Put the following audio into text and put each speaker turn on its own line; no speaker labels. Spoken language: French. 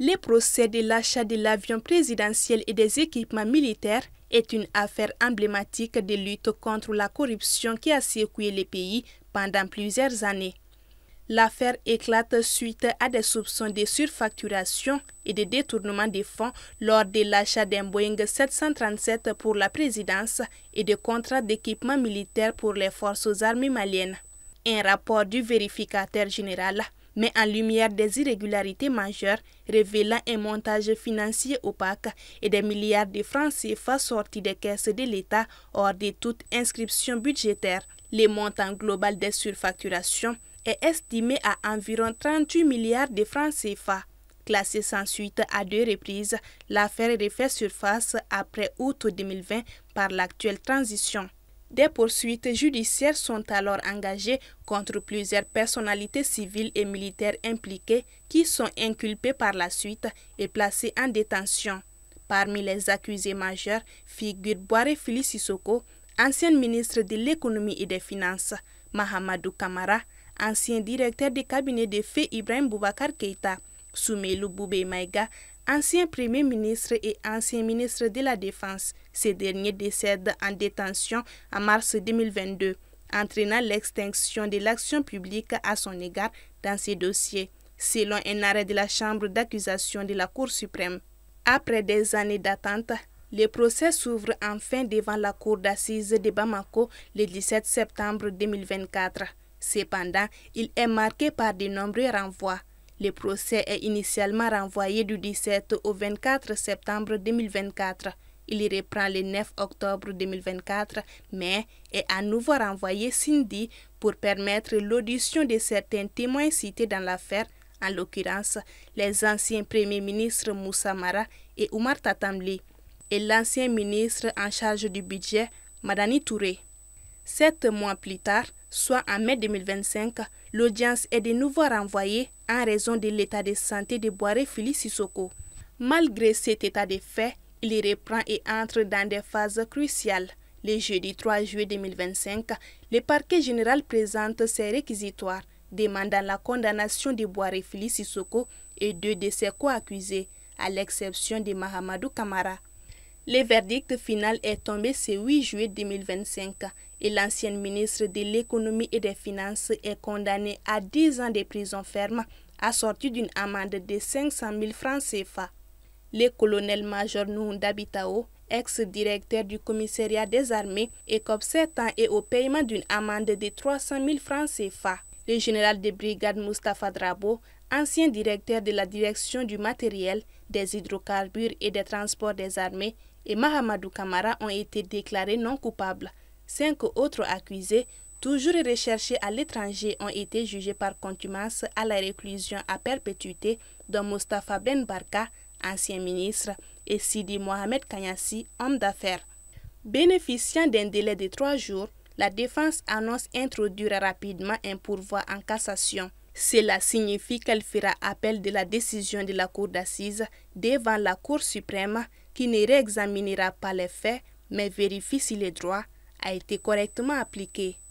Le procès de l'achat de l'avion présidentiel et des équipements militaires est une affaire emblématique de lutte contre la corruption qui a secoué le pays pendant plusieurs années. L'affaire éclate suite à des soupçons de surfacturation et de détournement des fonds lors de l'achat d'un Boeing 737 pour la présidence et de contrats d'équipement militaire pour les forces armées maliennes. Un rapport du vérificateur général met en lumière des irrégularités majeures révélant un montage financier opaque et des milliards de francs CFA sortis des caisses de l'État hors de toute inscription budgétaire. Le montant global des surfacturations est estimé à environ 38 milliards de francs CFA. Classée sans suite à 2 reprises, l'affaire refait surface après août 2020 par l'actuelle transition. Des poursuites judiciaires sont alors engagées contre plusieurs personnalités civiles et militaires impliquées qui sont inculpées par la suite et placées en détention. Parmi les accusés majeurs figure Boiré Fili Sissoko, ancien ministre de l'économie et des finances, Mahamadou Kamara, ancien directeur de cabinet de feu Ibrahim Boubacar Keïta, Soumeylou Boubé Maïga, ancien premier ministre et ancien ministre de la Défense. Ces derniers décèdent en détention en mars 2022, entraînant l'extinction de l'action publique à son égard dans ces dossiers, selon un arrêt de la Chambre d'accusation de la Cour suprême. Après des années d'attente, le procès s'ouvre enfin devant la Cour d'assises de Bamako le 17 septembre 2024. Cependant, il est marqué par de nombreux renvois. Le procès est initialement renvoyé du 17 au 24 septembre 2024. Il reprend le 9 octobre 2024, mais est à nouveau renvoyé samedi pour permettre l'audition de certains témoins cités dans l'affaire, en l'occurrence les anciens premiers ministres Moussa Mara et Oumar Tatamli, et l'ancien ministre en charge du budget, Madani Touré. 7 mois plus tard, soit en mai 2025, l'audience est de nouveau renvoyée en raison de l'état de santé de Boiré Fili Sissoko. Malgré cet état de fait, il reprend et entre dans des phases cruciales. Le jeudi 3 juillet 2025, le parquet général présente ses réquisitoires, demandant la condamnation de Boiré Fili Sissoko et 2 de ses co-accusés, à l'exception de Mahamadou Kamara. Le verdict final est tombé ce 8 juillet 2025 et l'ancienne ministre de l'économie et des finances est condamnée à 10 ans de prison ferme assortie d'une amende de 500 000 francs CFA. Le colonel-major Nounda Bitao, ex-directeur du commissariat des armées, écope 7 ans et au paiement d'une amende de 300 000 francs CFA. Le général de brigade Moustapha Drabo, ancien directeur de la direction du matériel, des hydrocarbures et des transports des armées, et Mahamadou Kamara ont été déclarés non coupables. 5 autres accusés, toujours recherchés à l'étranger, ont été jugés par contumace à la réclusion à perpétuité, dont Moustapha Ben Barka, ancien ministre, et Sidi Mohamed Kanyassi, homme d'affaires. Bénéficiant d'un délai de 3 jours, la défense annonce introduire rapidement un pourvoi en cassation. Cela signifie qu'elle fera appel de la décision de la Cour d'assises devant la Cour suprême qui ne réexaminera pas les faits mais vérifie si le droit a été correctement appliqué.